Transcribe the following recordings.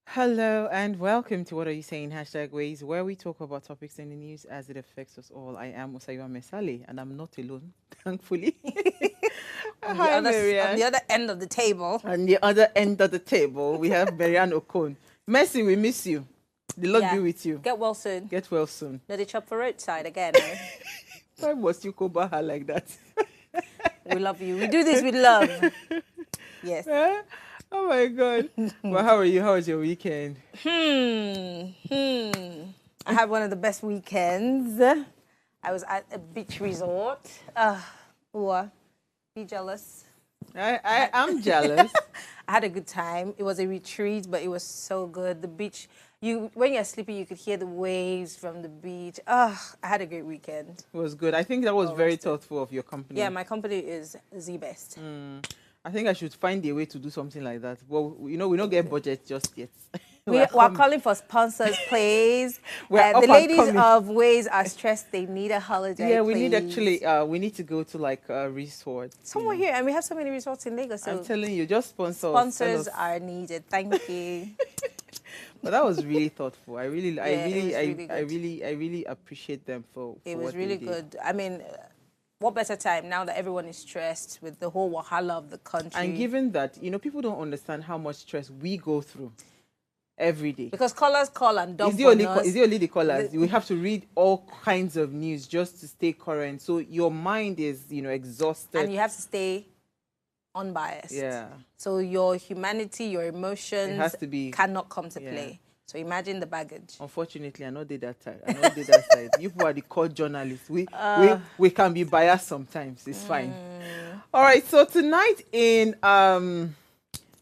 Hello and welcome to What Are You Saying? Hashtag Ways, where we talk about topics in the news as it affects us all. I am Musaiwa Mesali and I'm not alone, thankfully. Hi, On the Marianne. other end of the table. On the other end of the table, we have Marianne Okon. Mercy, we miss you. The Lord be Yeah. with you. Get well soon. Get well soon. No, they chop for roadside again. Eh? Why must you go by her like that? We love you. We do this with love. Yes. Huh? Oh my God. Well, how are you? How was your weekend? I had one of the best weekends. I was at a beach resort. Be jealous. I am jealous. I had a good time. It was a retreat, but it was so good. The beach, when you're sleeping, you could hear the waves from the beach. I had a great weekend. It was good. I think that was Well very rested. thoughtful of your company. Yeah, my company is the best. I think I should find a way to do something like that. Well, we don't get budget just yet. We're calling for sponsors, please. We're up The and ladies coming. of Ways are stressed. They need a holiday. Yeah, we need please. actually. We need to go to like a resort. Somewhere here, and we have so many resorts in Lagos. So I'm telling you, just sponsor us, tell sponsors us. are needed. Thank you. But that was really thoughtful. I really appreciate them for It what was they really did. good. I mean, what better time now that everyone is stressed with the whole wahala of the country? And given that people don't understand how much stress we go through every day. Because callers call and dump Is it on us. only the callers? We have to read all kinds of news just to stay current. So your mind is, exhausted. And you have to stay unbiased. Yeah. So your humanity, your emotions It has to be- cannot come to yeah. play. So imagine the baggage. Unfortunately, I know did that side. I know did that side. You people are the court journalists. We can be biased sometimes. It's fine. All right. So tonight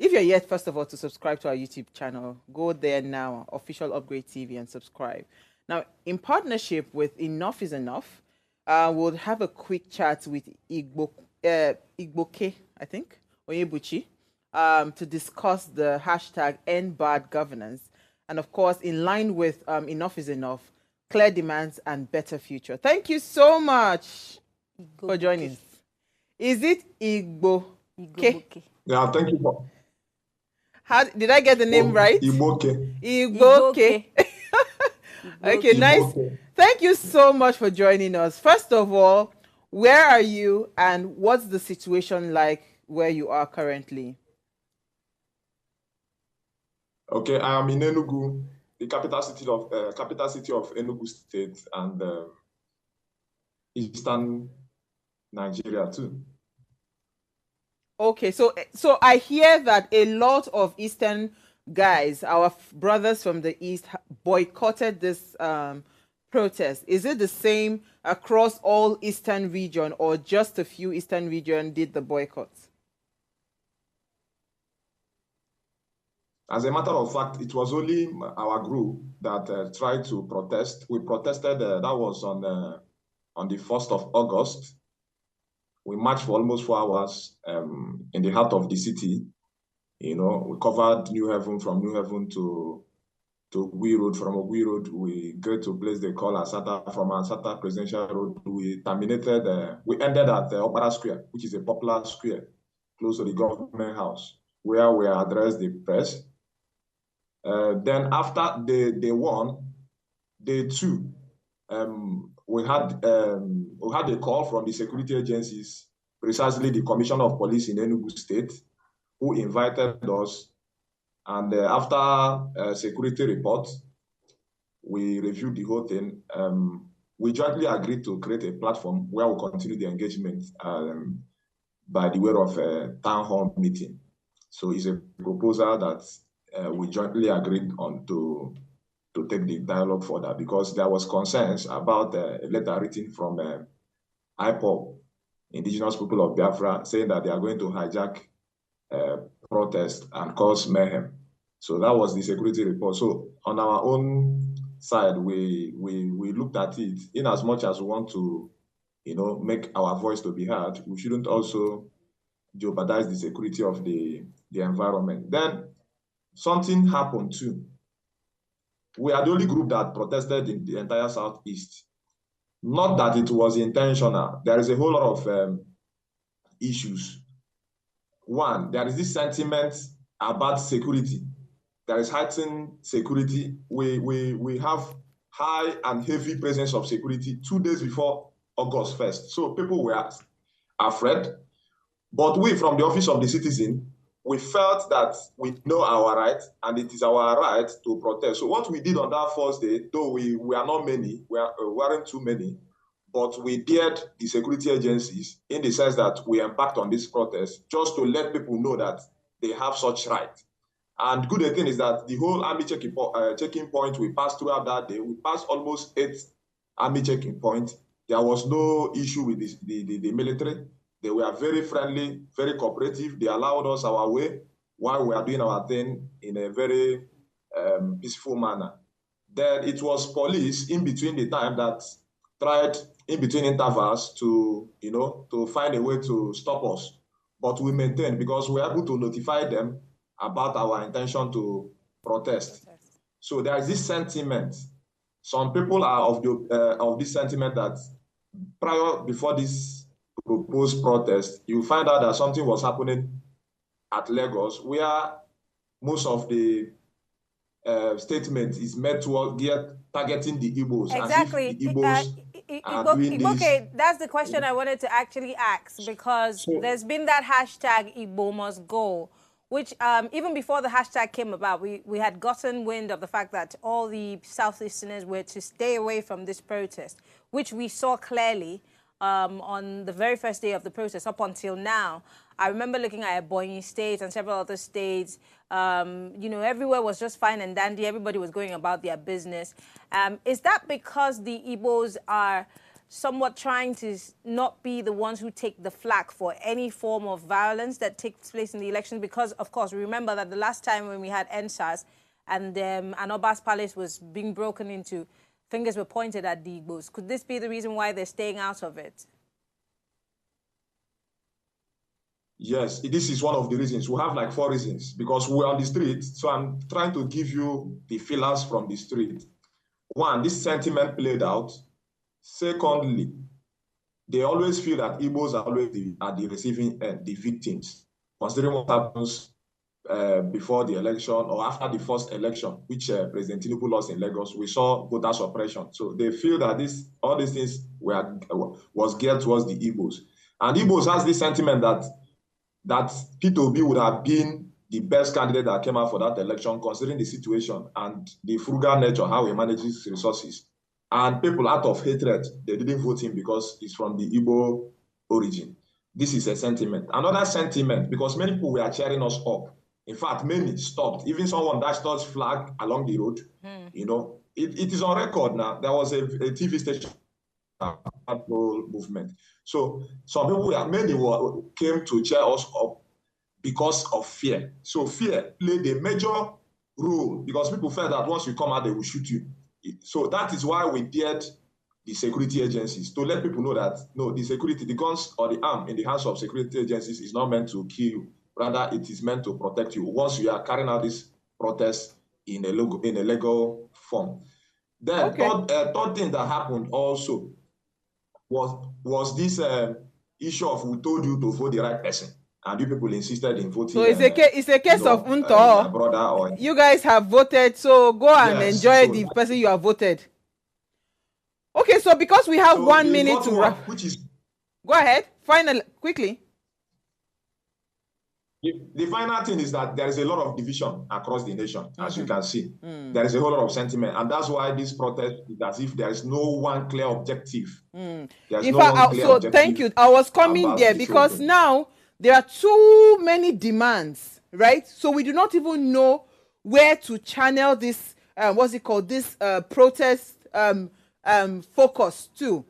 if you're yet, first of all, to subscribe to our YouTube channel, go there now, Official Upgrade TV, and subscribe. Now, in partnership with Enough is Enough, we'll have a quick chat with Igboke, I think, Onyebuchi, to discuss the hashtag End Bad Governance. And of course, in line with Enough is Enough, clear demands and better future. Thank you so much for joining us. Is it Igbo? Igbobuke. Yeah, thank you. For, How did I get the name right? Igboke. Igboke. Okay, nice. Igboke. Thank you so much for joining us. First of all, where are you and what's the situation like where you are currently? Okay, I am in Enugu, the capital city of Enugu State and eastern Nigeria too. Okay, so I hear that a lot of Eastern guys, our brothers from the East, boycotted this protest. Is it the same across all Eastern region, or just a few Eastern region did the boycotts? As a matter of fact, it was only our group that tried to protest. We protested, that was on the 1st of August. We marched for almost 4 hours in the heart of the city. We covered New Haven, from New Haven to Ogui Road. From Ogui Road, we go to a place they call Asata. From Asata Presidential Road, we ended at Opera Square, which is a popular square close to the government house, where we addressed the press. Then after day one, day two, we had a call from the security agencies, precisely the Commissioner of Police in Enugu State, who invited us. And after security report, we reviewed the whole thing. We jointly agreed to create a platform where we continue the engagement by the way of a town hall meeting. So it's a proposal that we jointly agreed on to take the dialogue further, because there was concerns about a letter written from IPOB, Indigenous People of Biafra, saying that they are going to hijack protest and cause mayhem. So that was the security report. So on our own side, we looked at it. In as much as we want to, make our voice to be heard, we shouldn't also jeopardize the security of the environment. Then something happened too. We are the only group that protested in the entire Southeast. Not that it was intentional. There is a whole lot of issues. One, there is this sentiment about security there is heightened security. We have high and heavy presence of security 2 days before August 1st. So people were afraid. But we, from the Office of the Citizen, we felt that we know our right, and it is our right to protest. So what we did on that first day, though we are not many, we weren't too many, but we dared the security agencies in the sense that we embarked on this protest just to let people know that they have such right. And good thing is that the whole army checking point we passed throughout that day, we passed almost 8 army checking points. There was no issue with the military. They were very friendly, very cooperative. They allowed us our way while we are doing our thing in a very peaceful manner. Then it was police in between the time that tried in between intervals to find a way to stop us. But we maintained because we were able to notify them about our intention to protest. So there is this sentiment. Some people are of this sentiment that before this proposed protest, you find out that something was happening at Lagos, where most of the statement is meant to get targeting the Igbos. Exactly. As if the Igbos are doing this. Okay, that's the question I wanted to actually ask, because there's been that hashtag Igbo must go, which even before the hashtag came about, we had gotten wind of the fact that all the Southeasterners were to stay away from this protest, which we saw clearly on the very first day of the protest up until now. I remember looking at Ebonyi State and several other states. Everywhere was just fine and dandy. Everybody was going about their business. Is that because the Igbos are somewhat trying to not be the ones who take the flak for any form of violence that takes place in the elections? Because, of course, remember that the last time when we had NSAS and Oba's palace was being broken into, fingers were pointed at the Igbos. Could this be the reason why they're staying out of it? Yes, this is one of the reasons. We have like 4 reasons because we're on the street. So I'm trying to give you the feelers from the street. 1, this sentiment played out. Secondly, they always feel that Igbos are always at the receiving end, the victims. Considering what happens before the election or after the first election, which President Tinubu lost in Lagos, we saw voter suppression. So they feel that all these things was geared towards the Igbos. And Igbos has this sentiment that P2B would have been the best candidate that came out for that election, considering the situation and the frugal nature, how he manages resources. And people out of hatred, they didn't vote him because he's from the Igbo origin. This is a sentiment. Another sentiment, because many people were cheering us up. In fact, many stopped. Even someone that stood flag along the road. It is on record now. There was a TV station movement. So some people, many came to cheer us up because of fear. So fear played a major role because people felt that once you come out, they will shoot you. So that is why we dared the security agencies to let people know that no, the guns or the arm in the hands of security agencies is not meant to kill you. Rather, it is meant to protect you once you are carrying out this protest in a legal form. Then third thing that happened also was this issue of we told you to vote the right person, and you people insisted in voting. So it's a case of Unto. Brother or you guys have voted, so go and enjoy the person you have voted. Okay, so because we have 1 minute to wrap, go ahead, finally, quickly. The final thing is that there is a lot of division across the nation, as you can see. There is a whole lot of sentiment, and that's why this protest is as if there is no one clear objective. Thank you. I was coming there because now there are too many demands, right? So we do not even know where to channel this, this protest focus to.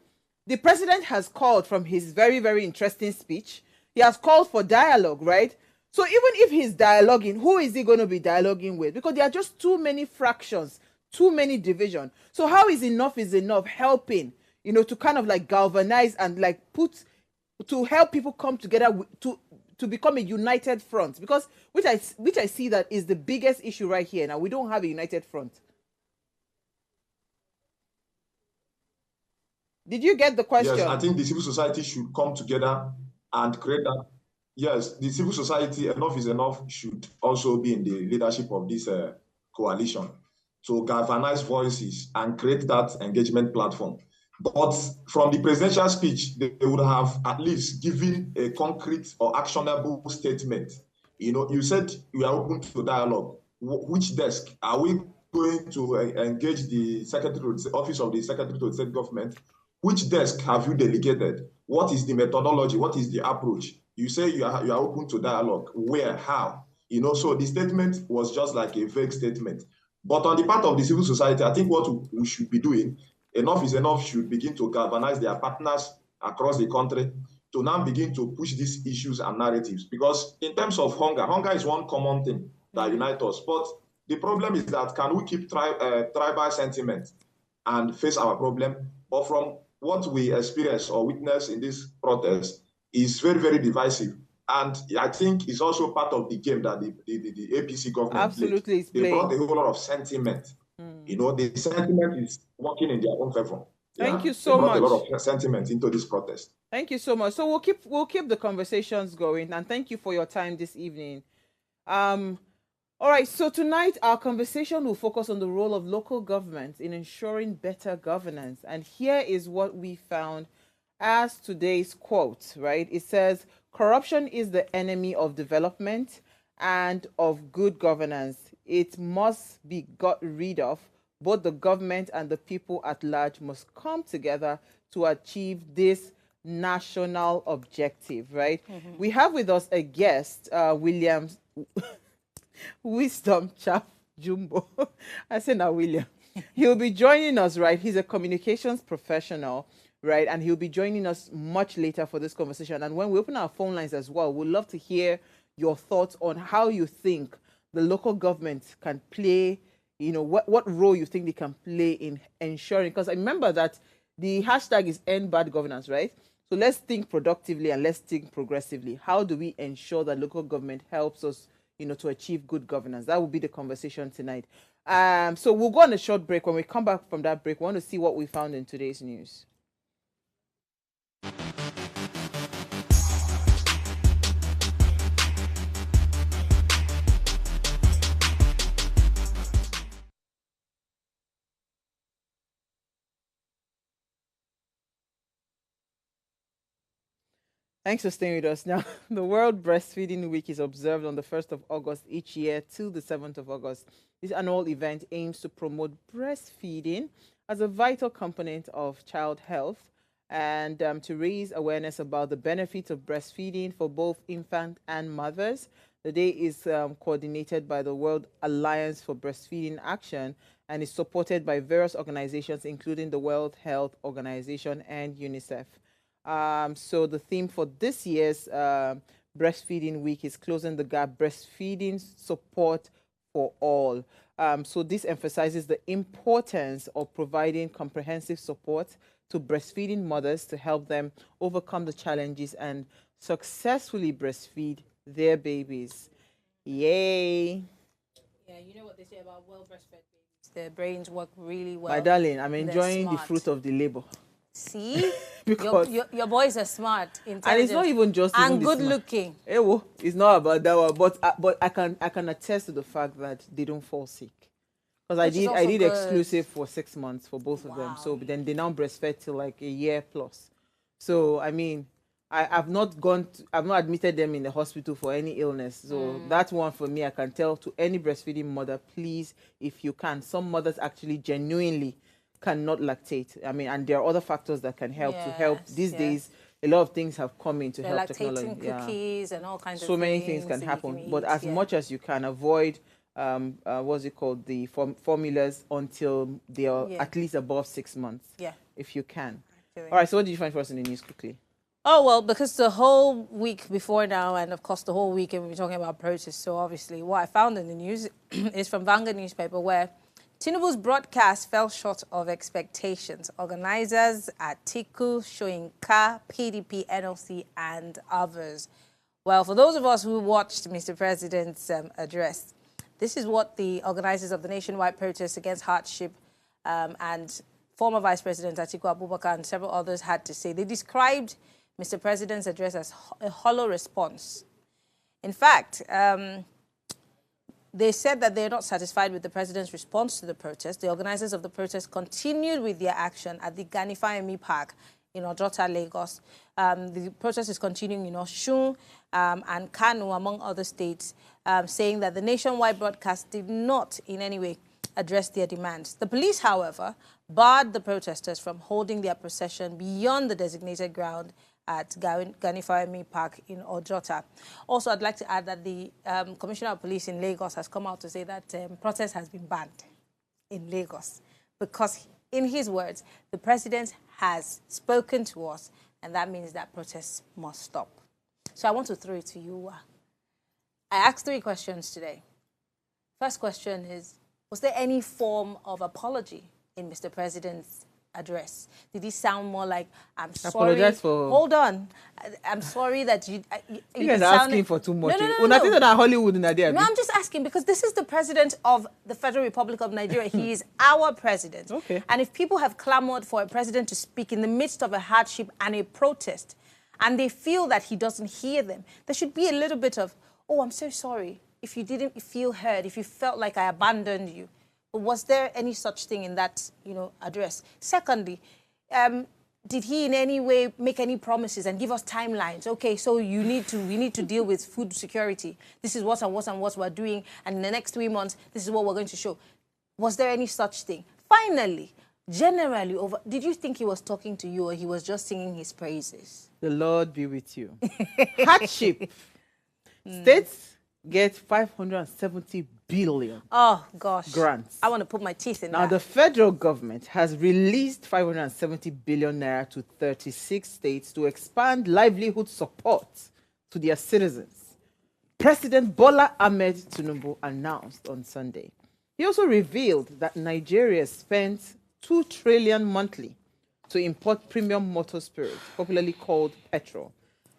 The president has called from his very, very interesting speech. He has called for dialogue, right? So even if he's dialoguing, who is he going to be dialoguing with? Because there are just too many fractions, too many divisions. So how is enough helping, to kind of like galvanize and like to help people come together to become a united front? Because which I see that is the biggest issue right here. Now, we don't have a united front. Did you get the question? Yes, I think the civil society should come together and create that. Yes, the civil society, enough is enough, should also be in the leadership of this coalition to galvanize voices and create that engagement platform. But from the presidential speech, they would have at least given a concrete or actionable statement. You know, you said we are open to dialogue. Which desk are we going to engage the secretary, the office of the secretary to the state government? Which desk have you delegated? What is the methodology? What is the approach? You say you are open to dialogue. Where? How? You know, so the statement was just like a vague statement. But on the part of the civil society, I think what we should be doing, enough is enough, should begin to galvanize their partners across the country to now begin to push these issues and narratives. Because in terms of hunger is one common thing that unites us. But the problem is that can we keep tribal sentiment and face our problem? But from what we experience or witness in this protest is very, very divisive. And I think it's also part of the game that the APC government absolutely played. They brought a whole lot of sentiment. You know, the sentiment is working in their own favor. Thank you so much. They brought a lot of sentiment into this protest. Thank you so much. So we'll keep the conversations going, and thank you for your time this evening. All right, so tonight our conversation will focus on the role of local governments in ensuring better governance. And here is what we found as today's quote, right? It says, corruption is the enemy of development and of good governance. It must be got rid of. Both the government and the people at large must come together to achieve this national objective, right? We have with us a guest, William Wisdom Chapp-Jumbo. I say now William. He'll be joining us, right? He's a communications professional, right? And he'll be joining us much later for this conversation. And when we open our phone lines as well, we'd love to hear your thoughts on how you think the local government can play, you know, what role you think they can play in ensuring, because I remember that the hashtag is end bad governance, right? So let's think productively and let's think progressively. How do we ensure that local government helps us, you know, to achieve good governance? That will be the conversation tonight. So we'll go on a short break. When we come back from that break, we want to see what we found in today's news. Thanks for staying with us. Now, the World Breastfeeding Week is observed on the 1st of August each year till the 7th of August. This annual event aims to promote breastfeeding as a vital component of child health and to raise awareness about the benefits of breastfeeding for both infant and mothers. The day is coordinated by the World Alliance for Breastfeeding Action and is supported by various organizations, including the World Health Organization and UNICEF. So the theme for this year's Breastfeeding Week is Closing the Gap, Breastfeeding Support for All. So this emphasizes the importance of providing comprehensive support to breastfeeding mothers to help them overcome the challenges and successfully breastfeed their babies. Yay! Yeah, you know what they say about well-breastfed babies? Their brains work really well. My darling, I'm enjoying the fruit of the labor. See, because your boys are smart, intelligent, and it's not even just and good looking. It's not about that one, but I can attest to the fact that they don't fall sick. Because I did exclusive for 6 months for both of them. So then they now breastfed till like a year plus. So I mean, I've not admitted them in the hospital for any illness. So that one for me, I can tell to any breastfeeding mother, please, if you can. Some mothers actually genuinely cannot lactate. I mean, and there are other factors that can help to help. These days, a lot of things have come in to help technology. Cookies and all kinds of things. So many things can happen. But as much as you can avoid, what's it called, the formulas until they are at least above 6 months. Yeah. If you can. All right, so what did you find for us in the news quickly? Oh, well, because the whole week before now, and of course the whole weekend, we've been talking about protests. So obviously what I found in the news is from Vanguard newspaper, where Tinubu's broadcast fell short of expectations. Organizers at Atiku, Soyinka, PDP, NLC, and others. Well, for those of us who watched Mr. President's address, this is what the organizers of the nationwide protest against hardship and former Vice President Atiku Abubakar and several others had to say. They described Mr. President's address as a hollow response. In fact, They said that they're not satisfied with the president's response to the protest. The organizers of the protest continued with their action at the Ganifayemi Park in Ojota, Lagos. The protest is continuing in Osun and Kano, among other states, saying that the nationwide broadcast did not in any way address their demands. The police, however, barred the protesters from holding their procession beyond the designated ground at Ganifayemi Park in Ojota. Also, I'd like to add that the Commissioner of Police in Lagos has come out to say that protest has been banned in Lagos because, in his words, the president has spoken to us, and that means that protests must stop. So I want to throw it to you. I asked 3 questions today. First question is, was there any form of apology in Mr. President's address? Did he sound more like, I'm sorry? Apologize for... Hold on. I'm sorry that you guys are asking for too much. No. Nothing that Hollywood in Nigeria. No, I'm just asking because this is the president of the Federal Republic of Nigeria. He is our president. Okay. And if people have clamored for a president to speak in the midst of a hardship and a protest, and they feel that he doesn't hear them, there should be a little bit of, oh, I'm so sorry if you didn't feel heard, if you felt like I abandoned you. But was there any such thing in that, address? Secondly, did he in any way make any promises and give us timelines? Okay, so we need to deal with food security. This is what we're doing, and in the next 3 months, this is what we're going to show. Was there any such thing? Finally, generally, did you think he was talking to you or he was just singing his praises? The Lord be with you. Hardship. States get 570 billion grants. I want to put my teeth in now, that. the federal government has released 570 billion naira to 36 states to expand livelihood support to their citizens. President Bola Ahmed Tinubu announced on Sunday. He also revealed that Nigeria spent 2 trillion monthly to import premium motor spirit, popularly called petrol,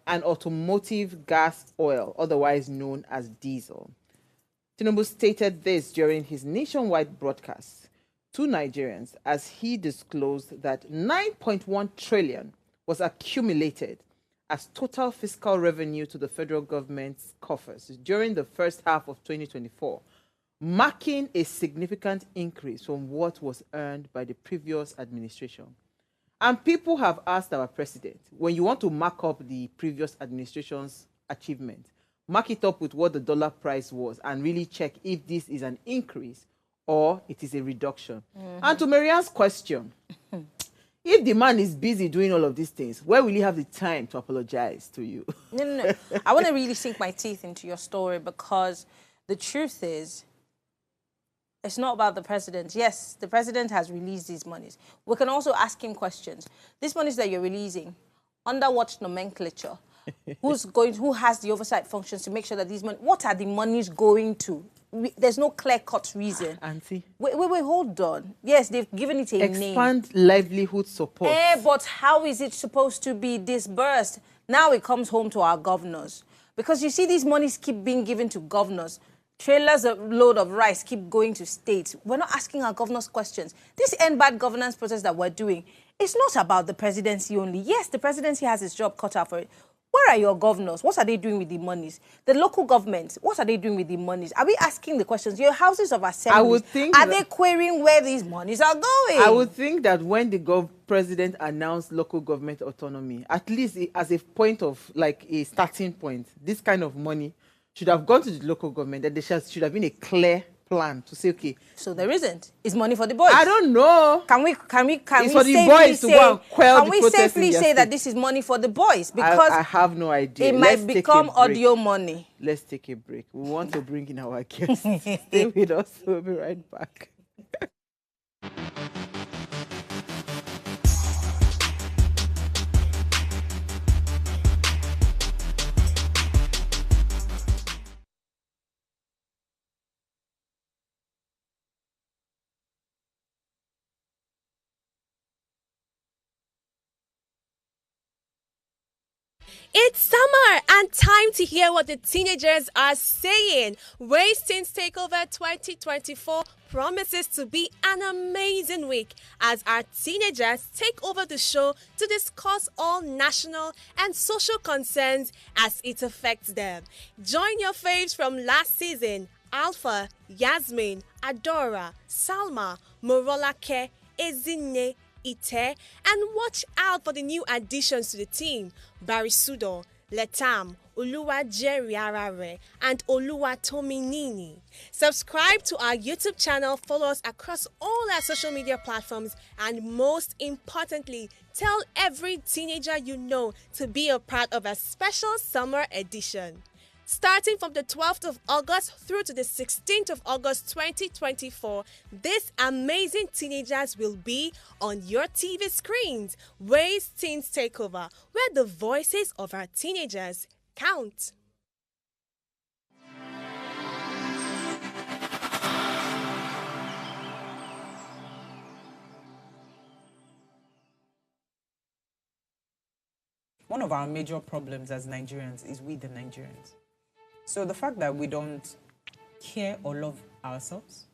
and automotive gas oil, otherwise known as diesel. Tinubu stated this during his nationwide broadcast to Nigerians as he disclosed that 9.1 trillion was accumulated as total fiscal revenue to the federal government's coffers during the first half of 2024, marking a significant increase from what was earned by the previous administration. And people have asked our president, when you want to mark up the previous administration's achievement, mark it up with what the dollar price was and really check if this is an increase or it is a reduction. And to Marianne's question, if the man is busy doing all of these things, where will he have the time to apologize to you? No. I want to really sink my teeth into your story because the truth is, it's not about the president. Yes, the president has released these monies. We can also ask him questions. These monies that you're releasing, under what nomenclature? Who has the oversight functions to make sure that these money, what are the monies going to? There's no clear-cut reason. Auntie. Wait, hold on. Yes, they've given it a name. Expand livelihood support. But how is it supposed to be disbursed? Now it comes home to our governors. Because you see these monies keep being given to governors. Trailers a load of rice keep going to states. We're not asking our governors questions. This end bad governance process that we're doing, it's not about the presidency only. Yes, the presidency has its job cut out for it. Where are your governors? What are they doing with the monies? The local governments, what are they doing with the monies? Are we asking the questions? Your houses of assembly, I would think are they querying where these monies are going? I would think that when the president announced local government autonomy, at least as a point of, like a starting point, this kind of money should have gone to the local government, that there should have been a clear plan to say, okay. So there isn't. It's money for the boys. I don't know. Can we it's for the boys to go and quell the protest. Can we safely say that this is money for the boys? Because I have no idea. It might become audio money. Let's take a break. We want to bring in our guests. Stay with us. We'll be right back. It's summer and time to hear what the teenagers are saying. Race Teens Takeover 2024 promises to be an amazing week as our teenagers take over the show to discuss all national and social concerns as it affects them. Join your faves from last season Alpha, Yasmin, Adora, Salma, Morolake, Ezinne, Ite, and watch out for the new additions to the team, Barisudo, Letam, Oluwa Jeriarare, and Oluwa Tominini. Subscribe to our YouTube channel, follow us across all our social media platforms, and most importantly, tell every teenager you know to be a part of a special summer edition. Starting from the 12th of August through to the 16th of August 2024, these amazing teenagers will be on your TV screens. Ways Teens Takeover, where the voices of our teenagers count. One of our major problems as Nigerians is we the Nigerians. So the fact that we don't care or love ourselves,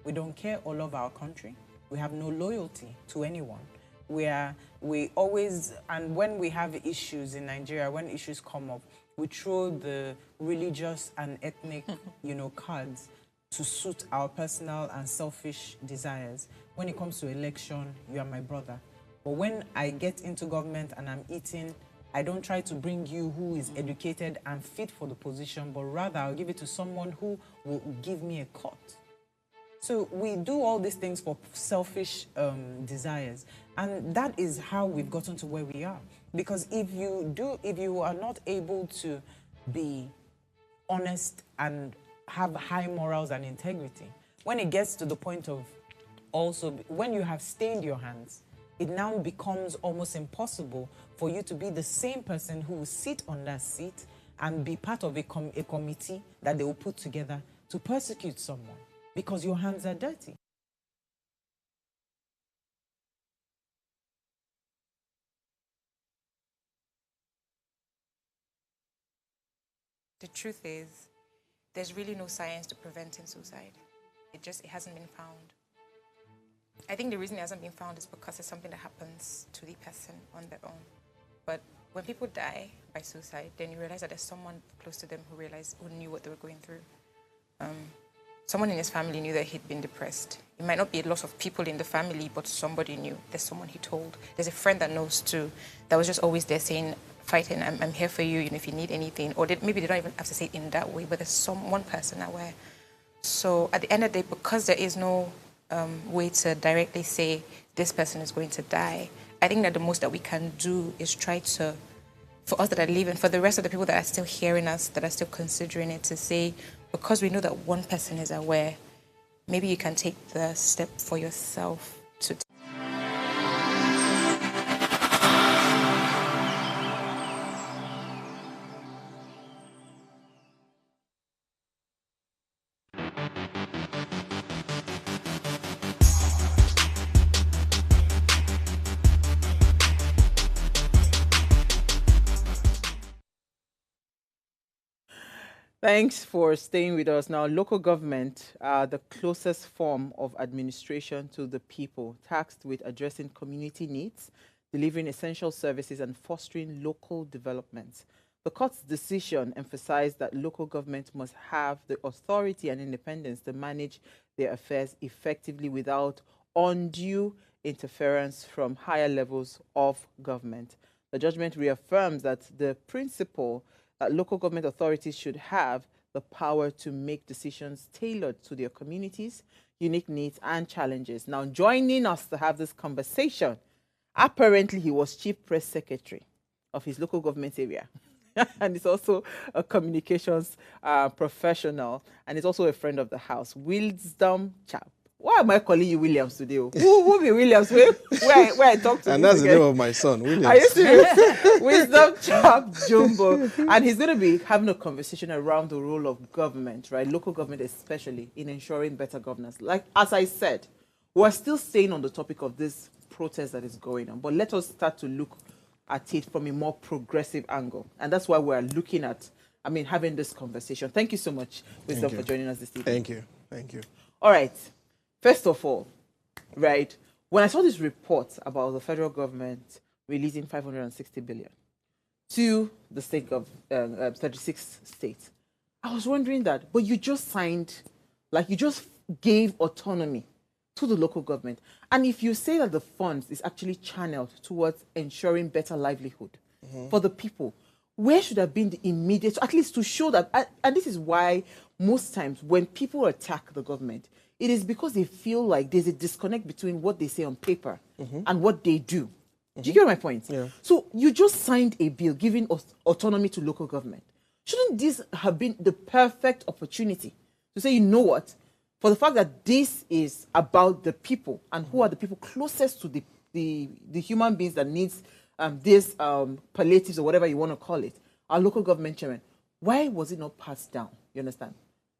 we don't care or love our country, we have no loyalty to anyone. We always, and when we have issues in Nigeria, when issues come up, we throw the religious and ethnic, cards to suit our personal and selfish desires. When it comes to election, you are my brother. But when I get into government and I'm eating, I don't try to bring you who is educated and fit for the position, but rather I'll give it to someone who will give me a cut. So we do all these things for selfish desires. And that is how we've gotten to where we are. Because if you are not able to be honest and have high morals and integrity, when it gets to the point of also, when you have stained your hands, it now becomes almost impossible for you to be the same person who will sit on that seat and be part of a committee that they will put together to persecute someone because your hands are dirty. The truth is, there's really no science to preventing suicide. It hasn't been found. I think the reason it hasn't been found is because it's something that happens to the person on their own. But when people die by suicide, then you realize that there's someone close to them who knew what they were going through. Someone in his family knew that he'd been depressed. It might not be a lot of people in the family, but somebody knew. There's someone he told. There's a friend that knows too, that was just always there saying, fighting, I'm here for you, if you need anything. Or maybe they don't even have to say it in that way, but there's one person aware. So at the end of the day, because there is no way to directly say this person is going to die, I think that the most that we can do is try to, for us that are living, for the rest of the people that are still hearing us, that are still considering it, to say, because we know that one person is aware, maybe you can take the step for yourself to Thanks for staying with us. Now, local government are the closest form of administration to the people, tasked with addressing community needs, delivering essential services, and fostering local development. The court's decision emphasized that local government must have the authority and independence to manage their affairs effectively without undue interference from higher levels of government. The judgment reaffirms that the principle that local government authorities should have the power to make decisions tailored to their communities, unique needs, and challenges. Now, joining us to have this conversation, apparently he was chief press secretary of his local government area. And he's also a communications professional, and he's also a friend of the house, Wisdom Chapp. Why am I calling you Williams today? Who be Williams? Where I talk to and you that's again? The name of my son, Williams. Are you serious? Wisdom Chapp-Jumbo. And he's going to be having a conversation around the role of government, right? Local government especially, in ensuring better governance. Like, as I said, we're still staying on the topic of this protest that is going on. But let us start to look at it from a more progressive angle. And that's why we're looking at, having this conversation. Thank you so much, Wisdom, for joining us this evening. Thank you. Thank you. All right. First of all, right, when I saw this report about the federal government releasing 560 billion to the state of 36 states, I was wondering that, but you just signed, like you just gave autonomy to the local government. And if you say that the funds is actually channeled towards ensuring better livelihood for the people, where should have been the immediate, at least to show that, and this is why most times when people attack the government, it is because they feel like there's a disconnect between what they say on paper and what they do. Do you get my point? Yeah. So you just signed a bill giving autonomy to local government. Shouldn't this have been the perfect opportunity to say, you know what, for the fact that this is about the people and who are the people closest to the human beings that needs these palliatives or whatever you want to call it, our local government chairman, why was it not passed down? You understand?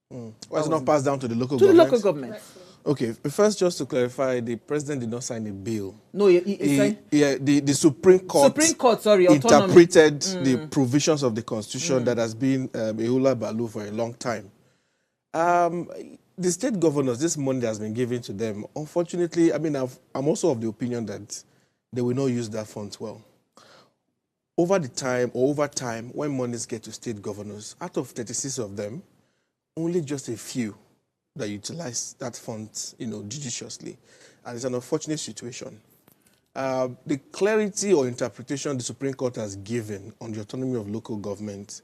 Why is it not passed down to the local To the government? local government. Okay, first, just to clarify, the president did not sign a bill. No, The Supreme Court, autonomy. interpreted the provisions of the Constitution that has been a hula baloo for a long time. The state governors, this money that has been given to them, unfortunately, I mean, I'm also of the opinion that they will not use that funds well. Over time, when monies get to state governors, out of 36 of them, only just a few that utilize that fund, judiciously. And it's an unfortunate situation. The clarity or interpretation the Supreme Court has given on the autonomy of local government,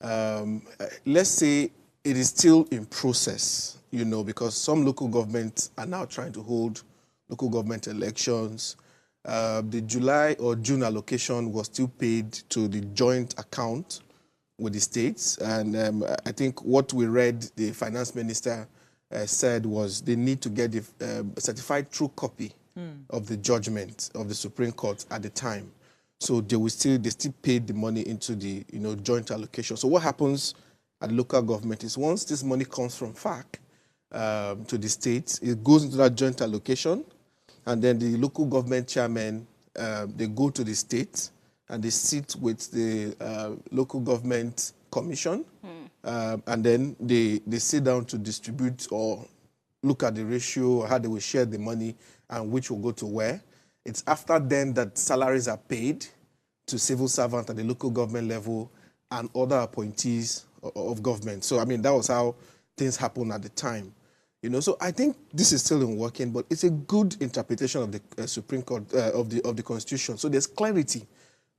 let's say it is still in process, because some local governments are now trying to hold local government elections. The July or June allocation was still paid to the joint account with the states. And I think what we read, the finance minister said was they need to get the certified true copy of the judgment of the Supreme Court at the time. So they still paid the money into the joint allocation. So what happens at local government is once this money comes from FAC to the states, it goes into that joint allocation, and then the local government chairmen, they go to the state and they sit with the local government commission, and then they sit down to distribute or look at the ratio, how they will share the money, and which will go to where. It's after then that salaries are paid to civil servants at the local government level and other appointees of government. So, I mean, that was how things happened at the time. So I think this is still in working, but it's a good interpretation of the Supreme Court, of the Constitution. So there's clarity,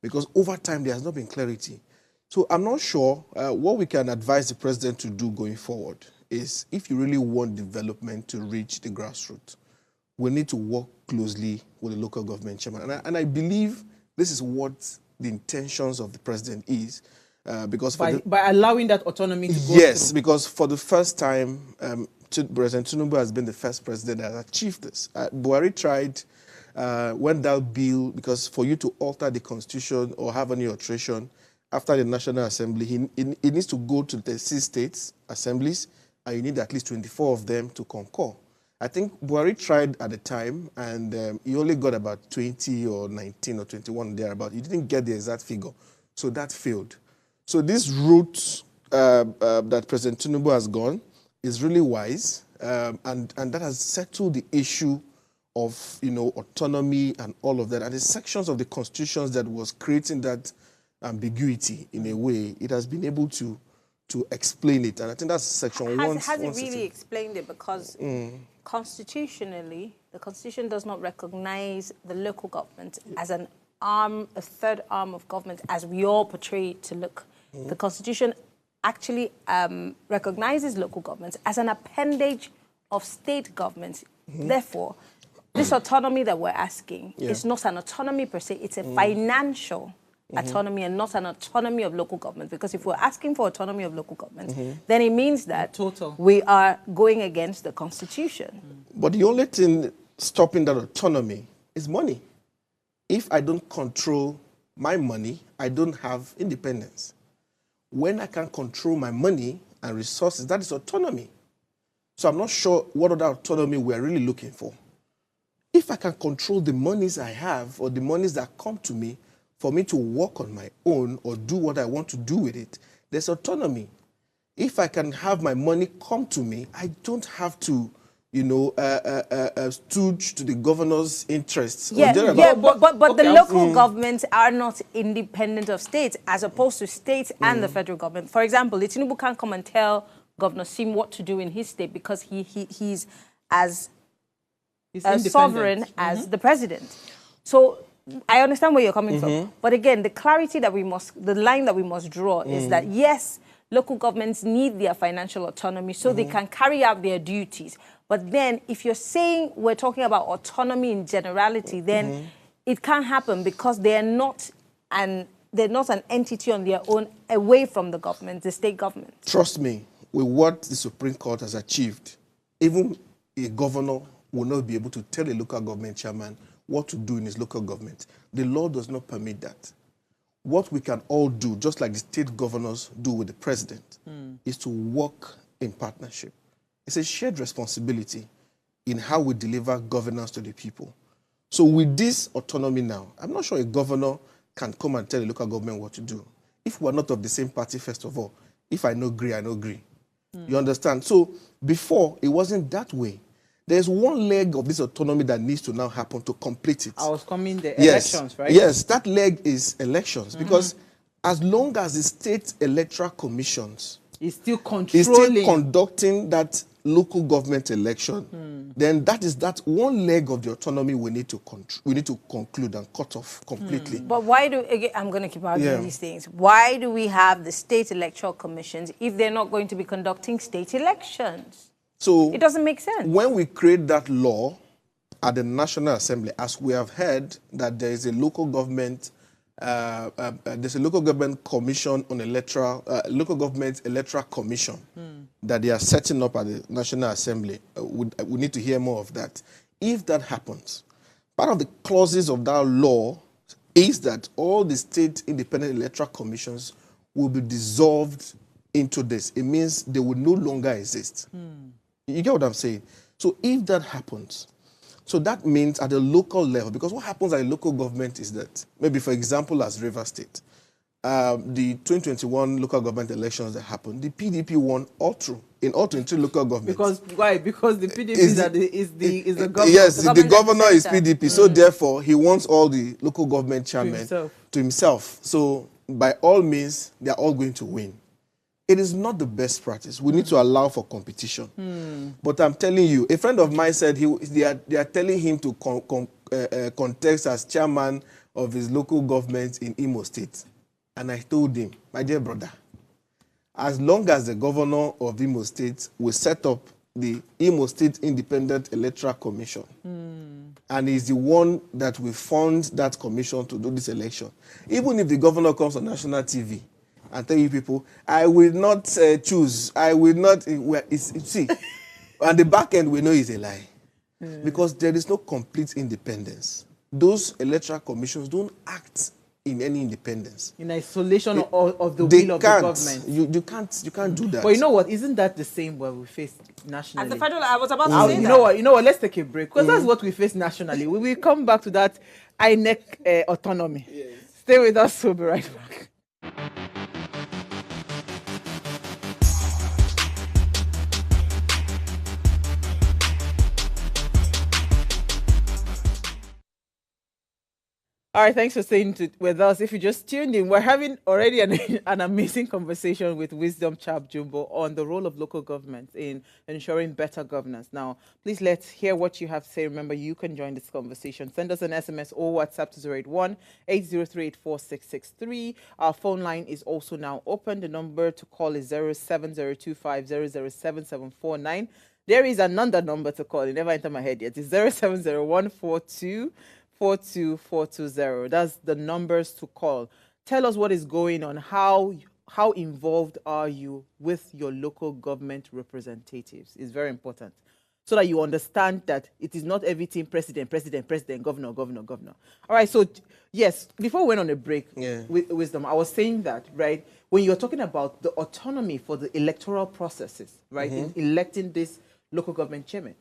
because over time there has not been clarity. So I'm not sure what we can advise the president to do going forward is, if you really want development to reach the grassroots, we need to work closely with the local government chairman. And I believe this is what the intentions of the president is. Because by allowing that autonomy to go Yes, through. because for the first time, President Tinubu has been the first president that has achieved this. Buhari tried when that bill, because for you to alter the constitution or have any alteration after the National Assembly, it needs to go to the 6 states assemblies, and you need at least 24 of them to concur. I think Buhari tried at the time, and he only got about 20 or 19 or 21 thereabout. He didn't get the exact figure, so that failed. So this route that President Tinubu has gone is really wise, and that has settled the issue of autonomy and all of that. And the sections of the constitutions that was creating that ambiguity in a way, it has been able to explain it. And I think that's section 1. Has it really explained it? Because constitutionally, the Constitution does not recognize the local government as an arm, a third arm of government, as we all portray it to look. The Constitution actually recognizes local governments as an appendage of state governments. Therefore, this autonomy that we're asking is not an autonomy per se, it's a financial autonomy and not an autonomy of local government. Because if we're asking for autonomy of local government, then it means that we are going against the Constitution. But the only thing stopping that autonomy is money. If I don't control my money, I don't have independence. When I can control my money and resources, that is autonomy. So I'm not sure what other autonomy we're really looking for. If I can control the monies I have or the monies that come to me for me to work on my own or do what I want to do with it, there's autonomy. If I can have my money come to me, I don't have to stood to the governor's interests. Yeah, Or yeah, but okay, the local governments are not independent of states, as opposed to states and the federal government. For example, Tinubu can't come and tell Governor Sim what to do in his state because he's as sovereign as the president. So I understand where you're coming from. But again, the line that we must draw is that, yes, local governments need their financial autonomy so they can carry out their duties. But then if you're saying we're talking about autonomy in generality, then it can't happen because they're not an entity on their own away from the government, the state government. Trust me, with what the Supreme Court has achieved, even a governor will not be able to tell a local government chairman what to do in his local government. The law does not permit that. What we can all do, just like the state governors do with the president, is to work in partnership. It's a shared responsibility in how we deliver governance to the people. So with this autonomy now, I'm not sure a governor can come and tell a local government what to do. If we're not of the same party, first of all, if I no agree, I no agree. You understand? So before, it wasn't that way. There's one leg of this autonomy that needs to now happen to complete it. I was coming the elections, right? Yes, that leg is elections. Because as long as the state electoral commissions is still conducting that local government election, then that is that one leg of the autonomy we need to conclude and cut off completely. But why again, I'm going to keep arguing these things. Why do we have the state electoral commissions if they're not going to be conducting state elections? So it doesn't make sense. When we create that law at the National Assembly, as we have heard that there is a local government, commission on local government electoral commission that they are setting up at the National Assembly. We need to hear more of that. If that happens, part of the clauses of that law is that all the state independent electoral commissions will be dissolved into this. It means they will no longer exist. You get what I'm saying? So if that happens, so that means at the local level, because what happens at the local government is that, maybe for example, as River State, the 2021 local government elections that happened, the PDP won all through, in all 23 local governments. Because, why? Because the PDP is the governor. Yes, the governor is PDP, so therefore he wants all the local government chairmen to himself. So by all means, they are all going to win. It is not the best practice. We need to allow for competition. But I'm telling you, a friend of mine said they are telling him to contest as chairman of his local government in Imo State. And I told him, my dear brother, as long as the governor of Imo State will set up the Imo State Independent Electoral Commission, and is the one that will fund that commission to do this election, even if the governor comes on national TV, and tell you people, I will not choose. I will not. See, on the back end, we know it's a lie. Because there is no complete independence. Those electoral commissions don't act in any independence. In isolation of the will of the government. You can't do that. But you know what? Isn't that the same what we face nationally? At the federal, I was about to say that. You know what? Let's take a break. Because that's what we face nationally. We will come back to that INEC autonomy. Yes. Stay with us. We'll be right back. All right, thanks for staying with us. If you just tuned in, we're having already an amazing conversation with Wisdom Chapp-Jumbo on the role of local government in ensuring better governance. Now, please let's hear what you have to say. Remember, you can join this conversation. Send us an SMS or WhatsApp to 081-803-84663. Our phone line is also now open. The number to call is 07025007749. There is another number to call. It never entered my head yet. It's 07014242420. That's the numbers to call. Tell us what is going on. How involved are you with your local government representatives? It's very important, so that you understand that it is not everything president, governor. All right. So yes, before we went on a break with Wisdom, I was saying that, right, when you're talking about the autonomy for the electoral processes, right, in electing this local government chairman,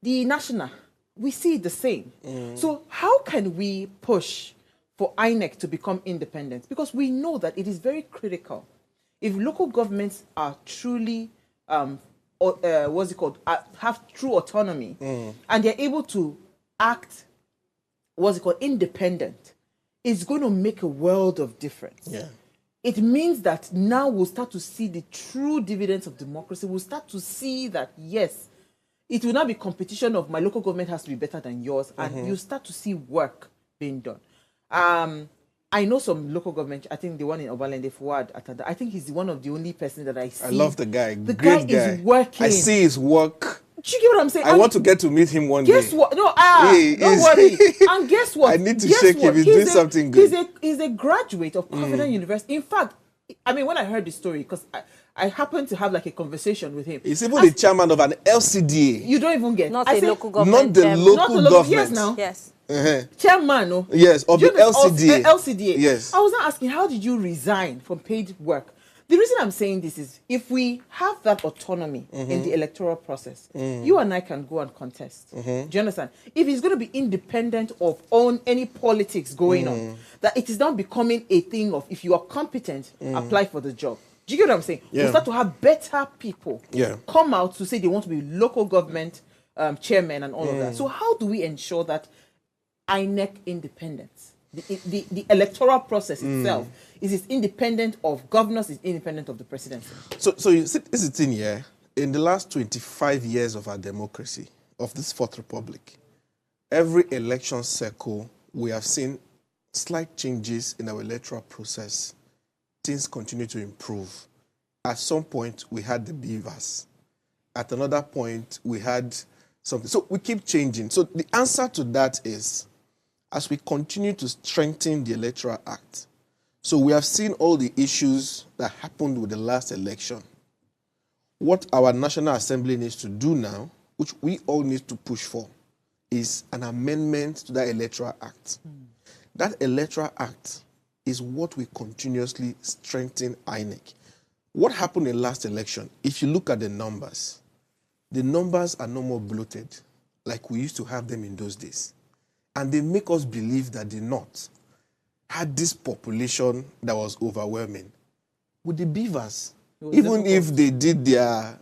the national, we see the same. So how can we push for INEC to become independent? Because we know that it is very critical. If local governments are truly what's it called, have true autonomy, and they're able to act, what's it called, independent, it's going to make a world of difference. Yeah. It means that now we'll start to see the true dividends of democracy. We'll start to see that, yes, it will not be competition of my local government has to be better than yours, and you start to see work being done. I know some local government, I think the one in Obalende, Fuad Atada, I he's one of the only person that I see. I love the guy. The Great guy is working. I see his work. Do you get what I'm saying? I want to get to meet him one day. Guess what? No, He don't is- worry. And guess what? I need to Guess shake what? him. He's doing something good. He's a graduate of Covenant University. In fact, I mean, when I heard the story, because I happened to have like a conversation with him. He's even the chairman of an LCDA. You don't even get. Not I a said, local government. Not the chairman. local not the local. government. Yes, now. Yes. Chairman, no. Yes, of Do the you know LCDA. LCDA. Yes. I was not asking, how did you resign from paid work? The reason I'm saying this is, if we have that autonomy in the electoral process, you and I can go and contest. Do you understand? If it's going to be independent of any politics going on, that it is now becoming a thing of, if you are competent, apply for the job. Do you get what I'm saying? Yeah. We'll start to have better people Yeah. come out to say they want to be local government chairmen and all of that. So how do we ensure that INEC independence, the electoral process itself, is independent of governors, is independent of the presidency? So you see, this is the thing here. In the last 25 years of our democracy, of this Fourth Republic, every election cycle, we have seen slight changes in our electoral process. Things continue to improve. At some point, we had the beavers. At another point, we had something. So we keep changing. So the answer to that is, as we continue to strengthen the Electoral Act, so we have seen all the issues that happened with the last election. What our National Assembly needs to do now, which we all need to push for, is an amendment to that Electoral Act. That Electoral Act is what we continuously strengthen INEC. What happened in last election, if you look at the numbers are no more bloated like we used to have them in those days. And they make us believe that the North had this population that was overwhelming. With the beavers, even if they did their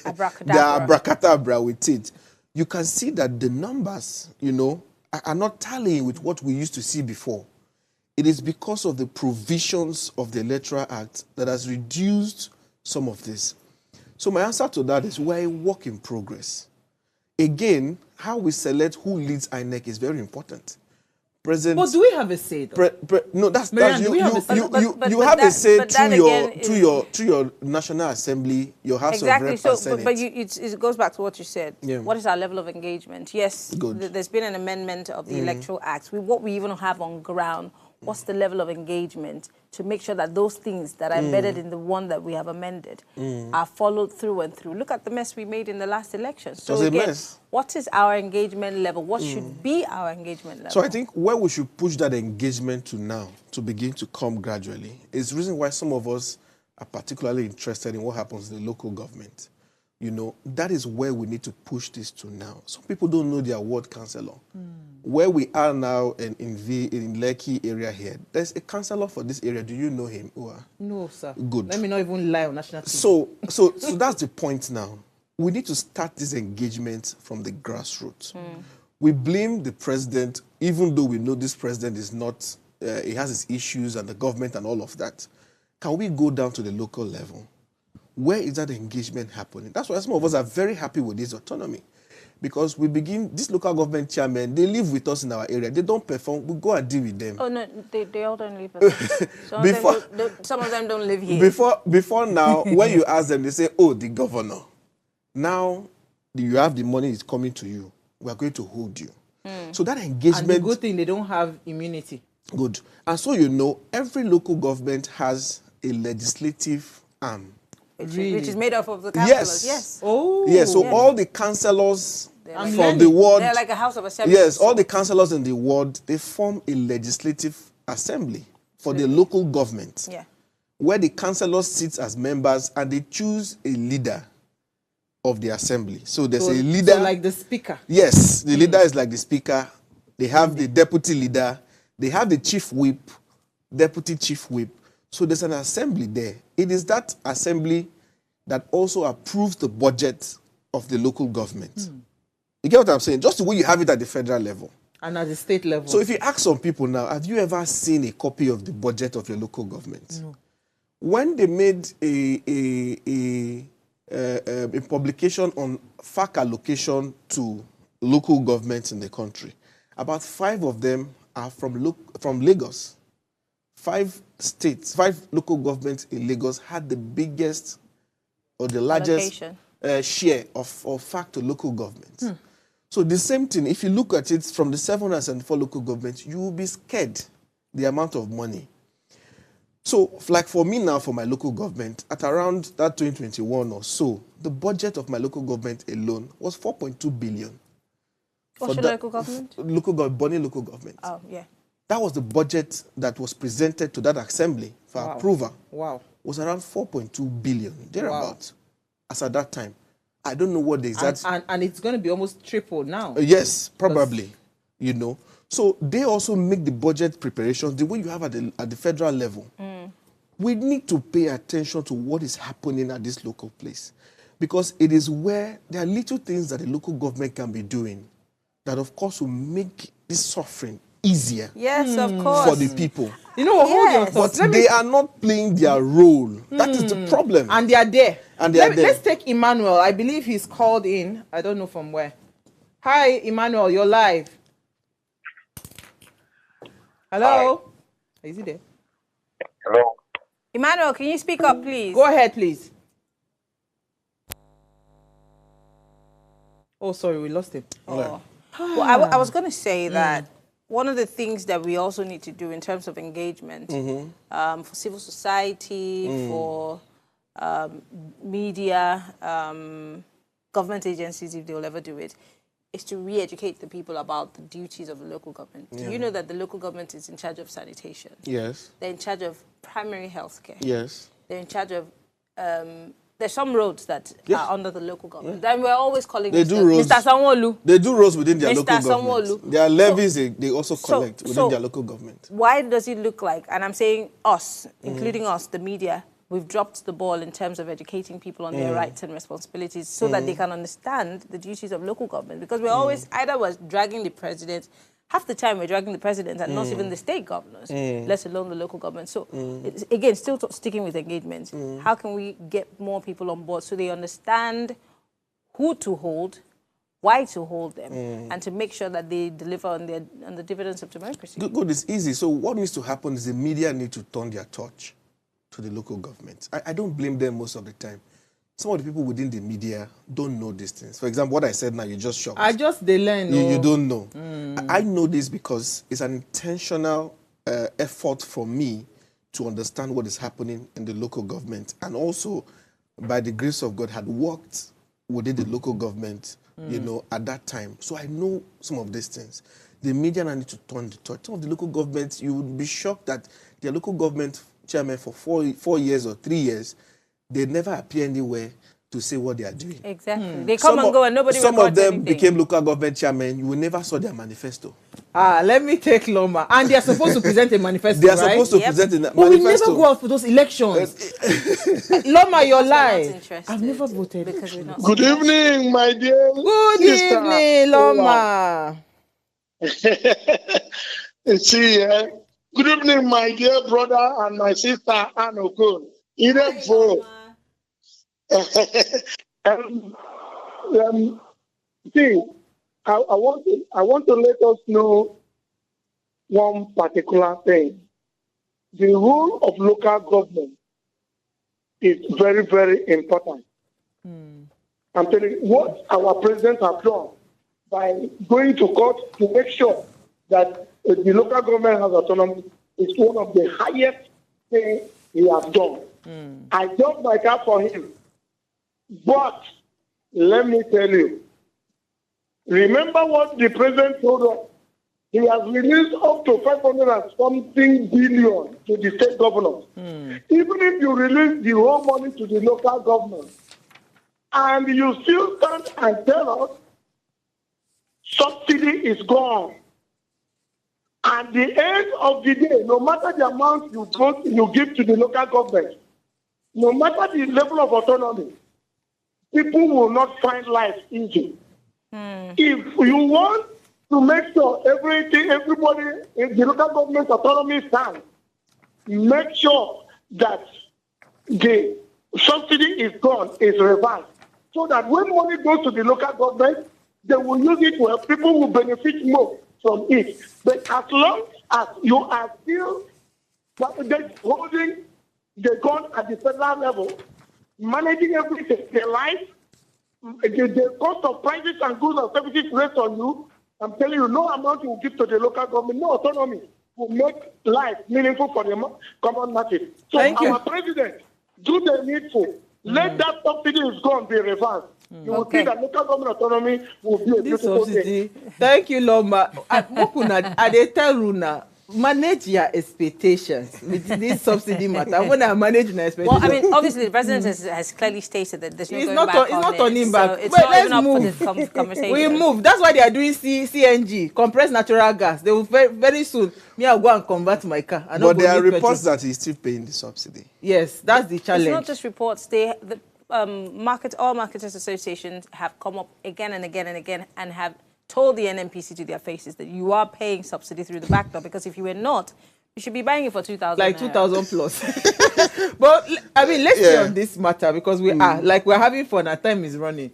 abracadabra with it, you can see that the numbers, are not tallying with what we used to see before. It is because of the provisions of the Electoral Act that has reduced some of this. So my answer to that is we're a work in progress. Again, how we select who leads INEC is very important. But do we have a say, though? No, that's Marianne, you. do we have a say? You have a say to your National Assembly, your House of Reps and Senate. But it goes back to what you said. Yeah. What is our level of engagement? Yes, Good. There's been an amendment of the Electoral Act. What we even have on ground, what's the level of engagement to make sure that those things that are embedded in the one that we have amended are followed through and through? Look at the mess we made in the last election. So again, what is our engagement level? What should be our engagement level? So I think where we should push that engagement to now, to begin to come gradually, is the reason why some of us are particularly interested in what happens in the local government. That is where we need to push this to now. Some people don't know their ward councillor. Where we are now in Lekki area here, there's a councillor for this area. Do you know him? No, sir. Good. Let me not even lie on national TV. So that's the point now. We need to start this engagement from the grassroots. We blame the president, even though we know this president is not, he has his issues and the government and all of that. Can we go down to the local level? Where is that engagement happening? That's why some of us are very happy with this autonomy. Because this local government chairmen, they live with us in our area. They don't perform. We go and deal with them. Oh, no, they all don't live with us. Some of them don't live here. Before now, when you ask them, they say, oh, the governor. Now, you have the money, it's coming to you. We are going to hold you. So that engagement... And the good thing, they don't have immunity. Good. And so, every local government has a legislative arm. Which is made up of the councillors, yes. Oh. Yes, so all the councillors Like from the ward... They're like a house of assembly. Yes, all the councillors in the ward, they form a legislative assembly for the local government. Yeah. Where the councillors sit as members and they choose a leader of the assembly. So there's a leader... So like the speaker. Yes, the leader is like the speaker. They have the deputy leader. They have the chief whip, deputy chief whip. So there's an assembly there. It is that assembly that also approves the budget of the local government. You get what I'm saying? Just the way you have it at the federal level. And at the state level. So if you ask some people now, have you ever seen a copy of the budget of your local government? No. When they made a publication on FAC allocation to local governments in the country, about 5 of them are from Lagos. 5 local governments in Lagos had the biggest or the largest share of FAC to local governments. So the same thing, if you look at it from the 774 local governments, you will be scared the amount of money. So, like for me now, for my local government, at around that 2021 or so, the budget of my local government alone was 4.2 billion. What's your local government? Bonny local government. Oh, yeah. That was the budget that was presented to that assembly for approval. Wow. Was around 4.2 billion, thereabouts, as at that time. I don't know what the exact... And it's going to be almost triple now. Yes, probably, you know. So they also make the budget preparations the way you have at the federal level. We need to pay attention to what is happening at this local place, because it is where there are little things that the local government can be doing that, of course, will make this suffering easier. Yes, of course. For the people. You know, hold your thoughts. But they are not playing their role. That is the problem. And they are there. And they are there. Let's take Emmanuel. I believe he's called in. I don't know from where. Hi, Emmanuel. You're live. Hello? Hi. Is he there? Hello. Emmanuel, can you speak up, please? Go ahead, please. Oh, sorry, we lost him. Oh. Well, I was going to say that one of the things that we also need to do in terms of engagement for civil society, for media, government agencies, if they will ever do it, is to re-educate the people about the duties of the local government. Do you know that the local government is in charge of sanitation? Yes. They're in charge of primary health care. Yes. They're in charge of... there's some roads that are under the local government. And we're always calling Mr. Sanwo-Olu. They do roads within their Mr. local government. Their levies, they also collect within their local government. Why does it look like, and I'm saying us, including us, the media, we've dropped the ball in terms of educating people on their rights and responsibilities so that they can understand the duties of local government? Because we're always, either we're dragging the president, half the time we're dragging the president and not even the state governors, let alone the local government. So, it's, again, still sticking with engagement. How can we get more people on board so they understand who to hold, why to hold them, and to make sure that they deliver on the dividends of democracy? Good, it's easy. So what needs to happen is the media need to turn their torch to the local government. I don't blame them most of the time. Some of the people within the media don't know these things. For example, what I said now, you just shocked. They learn. You don't know. I know this because it's an intentional effort for me to understand what is happening in the local government, and also, by the grace of God, had worked within the local government, you know, at that time. So I know some of these things. The media now need to turn the torch. Some of the local governments, you would be shocked that their local government chairman for 4 years or 3 years, they never appear anywhere to say what they are doing. Exactly. They come and go and nobody records Some of them anything. became local government chairmen. You will never saw their manifesto. Let me take Loma. And they are supposed to present a manifesto, They are right? supposed to present a manifesto. But we never go out for those elections. Loma, you're live. I've never voted. Good evening, my dear Good sister. evening, Loma. See, good evening, my dear brother and my sister, Anne Okon. Eden for. See, I want to let us know one particular thing. The role of local government is very, very important. I'm telling you what our president has done by going to court to make sure that the local government has autonomy is one of the highest things he has done. I jump my cap for him. But let me tell you, remember what the president told us. He has released up to 500 and something billion to the state governors. Even if you release the whole money to the local government, and you still stand and tell us subsidy is gone. At the end of the day, no matter the amount you give to the local government, no matter the level of autonomy, people will not find life easy. If you want to make sure everybody in the local government autonomy stands, make sure that the subsidy is gone, is reversed, so that when money goes to the local government, they will use it where people will benefit more from it. But as long as you are still holding the gun at the federal level, managing everything, their life, the cost of prices and goods and services rest on you, I'm telling you, no amount you will give to the local government, no autonomy will make life meaningful for the common masses. So our president, do the needful. Let that subsidy is gone be reversed. You will see that local government autonomy will be a beautiful thing. Thank you, Loma. I tell Runa, manage your expectations with this subsidy matter. When I manage my expectations. Well, I mean, obviously, the president has clearly stated that there's no going back it's not turning back. So it's Wait, not even let's up move. for this conversation. We move. That's why they are doing CNG, compressed natural gas. They will very soon. I'll go and convert my car. But there are reports that he's still paying the subsidy. Yes, that's the challenge. It's not just reports. All marketers associations have come up again and again and again and have told the NNPC to their faces that you are paying subsidy through the back door, because if you were not, you should be buying it for 2,000. Like 2,000 plus. But I mean, let's stay on this matter, because we're having fun. Our time is running.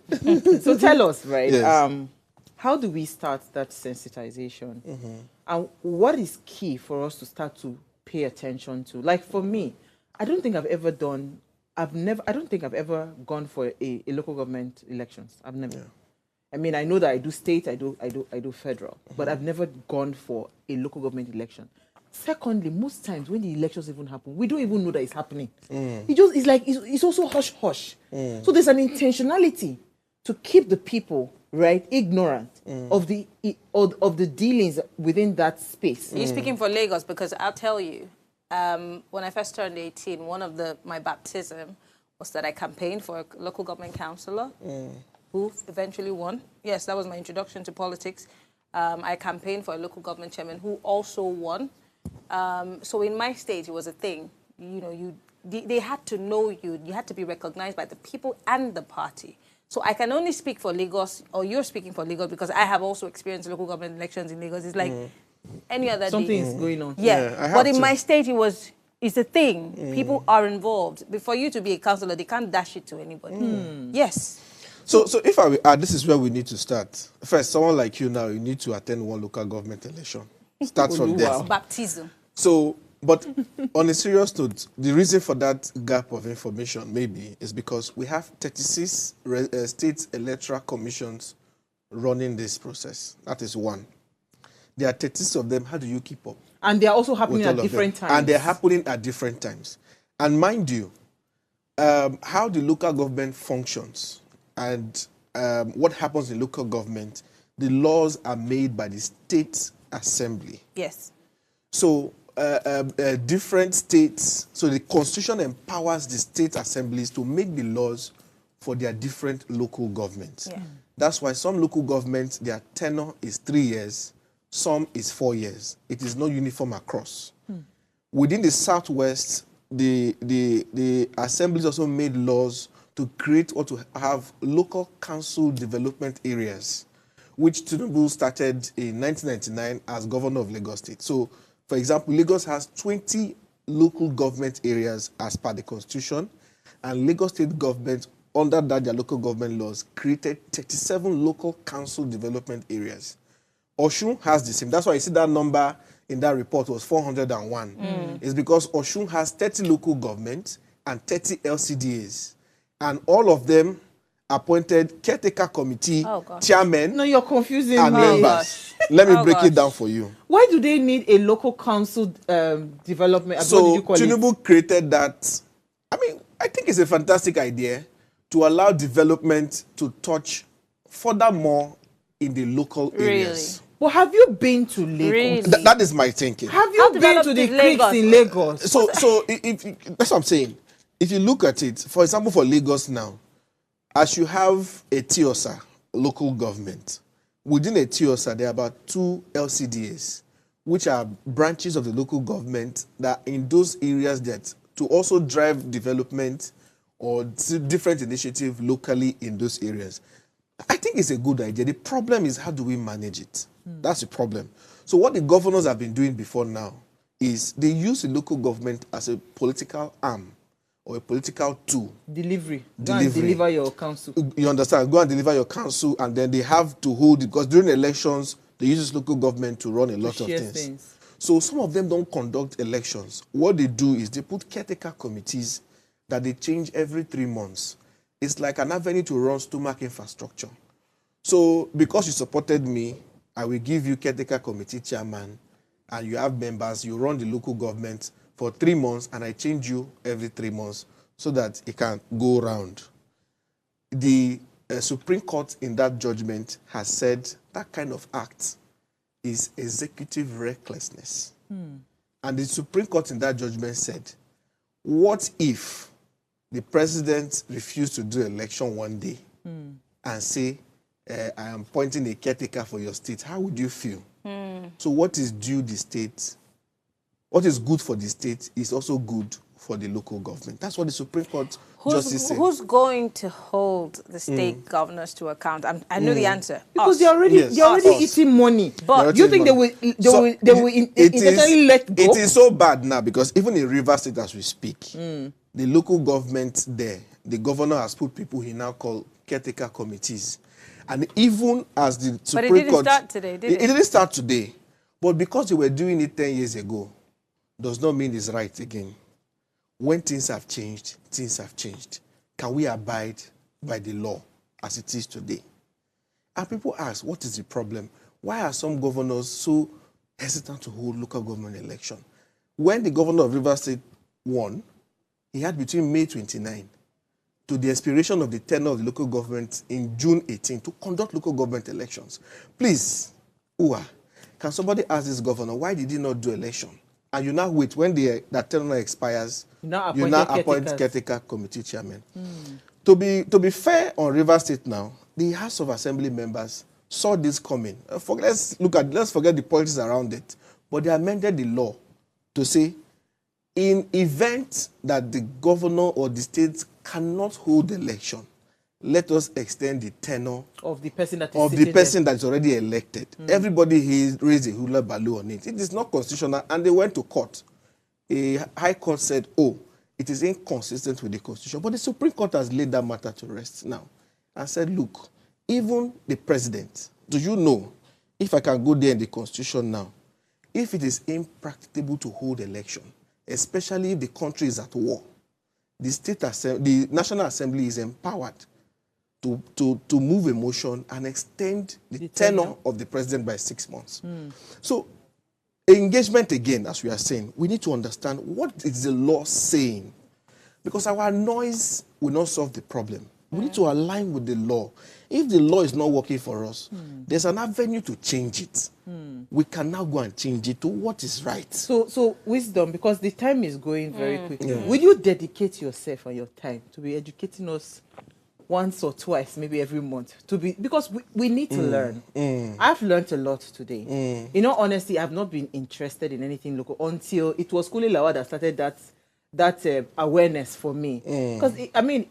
So tell us, right? Yes. How do we start that sensitization? And what is key for us to start to pay attention to? Like for me, I don't think I've ever gone for a local government elections. I've never. Yeah. I mean, I know that I do state, I do federal, but I've never gone for a local government election. Secondly, most times when the elections even happen, we don't even know that it's happening. It's also hush-hush. So there's an intentionality to keep the people, right, ignorant of the dealings within that space. Are you speaking for Lagos? Because I'll tell you, when I first turned 18, one of my baptism was that I campaigned for a local government councillor who eventually won. Yes, that was my introduction to politics. I campaigned for a local government chairman who also won. So in my state, it was a thing. They had to know you. You had to be recognized by the people and the party. So I can only speak for Lagos, or you're speaking for Lagos, because I have also experienced local government elections in Lagos. It's like any other Something day. is going on. Yeah, but in my state, it's a thing. People are involved. For you to be a councillor, they can't dash it to anybody. Yes. So if this is where we need to start. First, someone like you now, you need to attend one local government election. Start from there. Baptism. So, but on a serious note, the reason for that gap of information maybe is because we have 36 state electoral commissions running this process. That is one. There are 36 of them. How do you keep up? And they are also happening at different times. And they're happening at different times. And mind you, how the local government functions and what happens in local government, the laws are made by the state assembly. Yes. So different states, so the constitution empowers the state assemblies to make the laws for their different local governments. Yeah. That's why some local governments, their tenure is 3 years, some is 4 years. It is not uniform across. Within the Southwest, the assemblies also made laws to create or to have local council development areas, which Tinubu started in 1999 as governor of Lagos State. So, for example, Lagos has 20 local government areas as per the constitution, and Lagos State government, under that their local government laws, created 37 local council development areas. Osun has the same. That's why you see that number in that report was 401. It's because Osun has 30 local governments and 30 LCDAs. And all of them appointed caretaker committee chairmen. No, you're confusing and me. members. Let me break it down for you. Why do they need a local council development? So what did you call Tinubu created that. I mean, I think it's a fantastic idea to allow development to touch furthermore in the local areas. Well, have you been to Lagos? Really? That is my thinking. Have you been to the creeks in Lagos? So if that's what I'm saying. If you look at it, for example, for Lagos now, as you have a TIOSA, local government, within a TIOSA, there are about 2 LCDAs, which are branches of the local government that in those areas that to also drive development or different initiative locally in those areas. I think it's a good idea. The problem is, how do we manage it? That's the problem. So what the governors have been doing before now is they use the local government as a political arm or a political tool. Delivery. Go and deliver your council. You understand? Go and deliver your council, and then they have to hold it, because during elections, they use this local government to run a lot of things. So some of them don't conduct elections. What they do is they put caretaker committees that they change every 3 months. It's like an avenue to run stomach infrastructure. So because you supported me, I will give you caretaker committee chairman, and you have members, you run the local government for 3 months, and I change you every 3 months so that it can go round. The Supreme Court in that judgment has said that kind of act is executive recklessness. And the Supreme Court in that judgment said, what if the president refused to do election one day and say, I am appointing a caretaker for your state? How would you feel? So what is due the state, what is good for the state is also good for the local government. That's what the Supreme Court justice said. Who's going to hold the state governors to account? I know the answer. Because they're already eating money. But do you think they will intentionally let go? It is so bad now, because even in Rivers State as we speak, the local government there, the governor has put people he now call caretaker committees. And even as the Supreme Court... But it didn't start today, did it? It didn't start today. But because they were doing it 10 years ago, does not mean it's right again. When things have changed, things have changed. Can we abide by the law as it is today? And people ask, what is the problem? Why are some governors so hesitant to hold local government election? When the governor of Rivers State won, he had between May 29 to the expiration of the tenure of the local government in June 18 to conduct local government elections. Please, can somebody ask this governor, why did he not do election? And you now wait, when that tenure expires, you now appoint caretaker committee chairman. To be fair on Rivers State now, the House of Assembly members saw this coming. Let's forget the politics around it. But they amended the law to say, in event that the governor or the state cannot hold the election, let us extend the tenure of the person that is already elected. Everybody raised a hula baloo on it. It is not constitutional, and they went to court. A high court said, it is inconsistent with the constitution. But the Supreme Court has laid that matter to rest now and said, look, even the president, do you know, if I can go there in the constitution now, if it is impracticable to hold election, especially if the country is at war, the National Assembly is empowered to move a motion and extend the tenure of the president by 6 months. So engagement again, as we are saying, we need to understand what is the law saying, because our noise will not solve the problem. We need to align with the law. If the law is not working for us, there's an avenue to change it. We can now go and change it to what is right. So wisdom, because the time is going very quickly. Will you dedicate yourself and your time to be educating us once or twice, maybe every month, because we need to learn. I've learned a lot today. In all honesty, I've not been interested in anything local until it was Kuli Lawa that started that awareness for me. Because,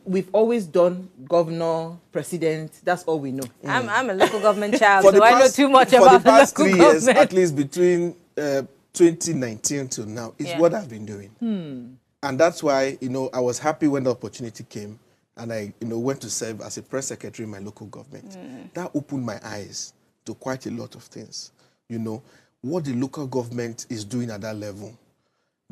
we've always done governor, president, that's all we know. I'm a local government child, so I know too much about the past local 3 government. years, at least between 2019 till now, is what I've been doing. And that's why, I was happy when the opportunity came, and I, went to serve as a press secretary in my local government. That opened my eyes to quite a lot of things. What the local government is doing at that level.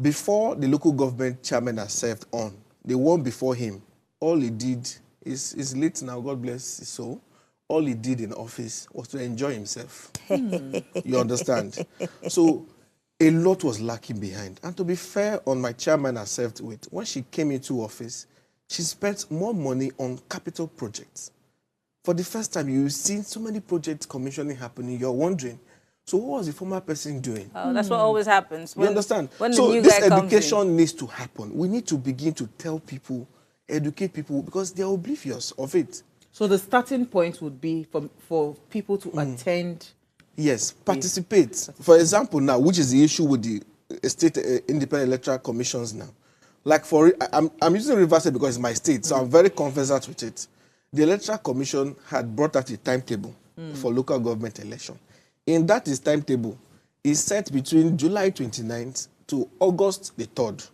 Before the local government chairman has served on, the one before him, all he did is late now, God bless his soul. All he did in office was to enjoy himself. You understand? So a lot was lacking behind. And to be fair on my chairman I served with, when she came into office, she spent more money on capital projects. For the first time, you've seen so many projects commissioning happening. You're wondering, so what was the former person doing? Oh, that's what always happens. You understand? When So the new this guy comes education needs to happen. We need to begin to tell people, educate people, because they're oblivious of it. So the starting point would be for people to attend. Yes, participate. For example now, which is the issue with the state independent electoral commissions now. Like I'm using Rivers State because it's my state, so I'm very conversant with it. The Electoral Commission had brought out a timetable for local government election. In that is timetable is set between July 29th to August the 3rd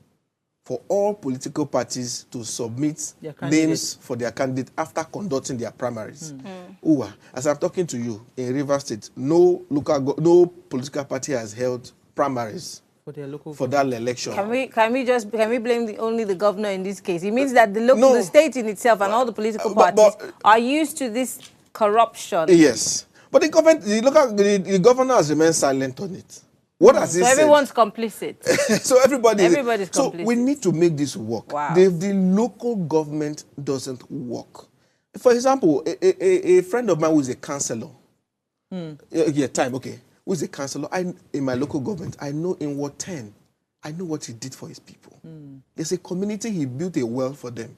for all political parties to submit names for their candidate after conducting their primaries. As I'm talking to you, in Rivers State, no political party has held primaries for that election. Can we blame only the governor in this case? It means that the state in itself and all the political parties are used to this corruption. Yes, but the governor has remained silent on it. What has he said? Everyone's complicit. So everybody's complicit. So we need to make this work. Wow. The local government doesn't work. For example, a friend of mine who is a councillor. Who is a councillor? In my local government, I know in Ward 10, I know what he did for his people. There's a community, he built a well for them.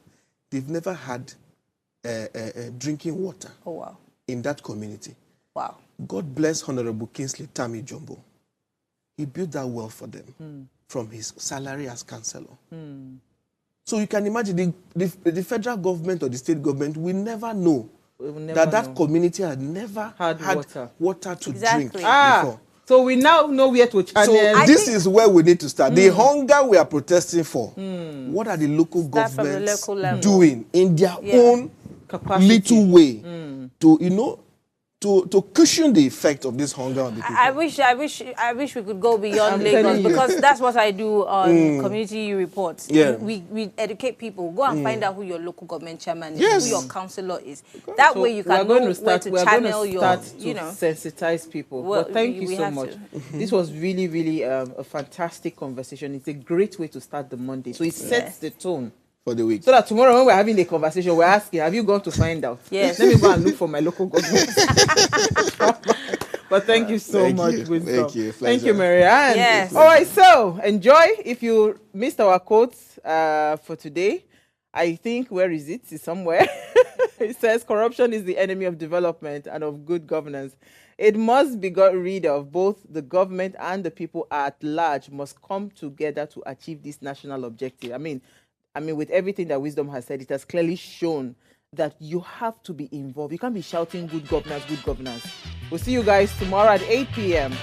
They've never had drinking water in that community. Wow. God bless Honorable Kingsley Chapp-Jumbo. He built that well for them from his salary as councillor. So you can imagine the federal government or the state government will never know that community had never had water to drink before. So we now know where to channel. So this is where we need to start. The hunger we are protesting for, what are the local governments doing in their own capacity, little way to cushion the effect of this hunger on the people? I wish we could go beyond Lagos, because that's what I do on community reports. We educate people. Go and find out who your local government chairman is, who your councillor is. That way you can know where to channel your, sensitize people. Well, but thank you so much. This was really, really a fantastic conversation. It's a great way to start the Monday. So it sets the tone for the week. So that tomorrow when we're having the conversation, we're asking, have you gone to find out? Yes. Let me go and look for my local government. But thank you so much, Wisdom. Thank you. Thank you, Marianne. Yes. All right, so enjoy. If you missed our quotes for today, I think, where is it? It's somewhere. It says, corruption is the enemy of development and of good governance. It must be got rid of. Both the government and the people at large must come together to achieve this national objective. I mean, with everything that Wisdom has said, it has clearly shown that you have to be involved. You can't be shouting good governance, good governance. We'll see you guys tomorrow at 8 p.m.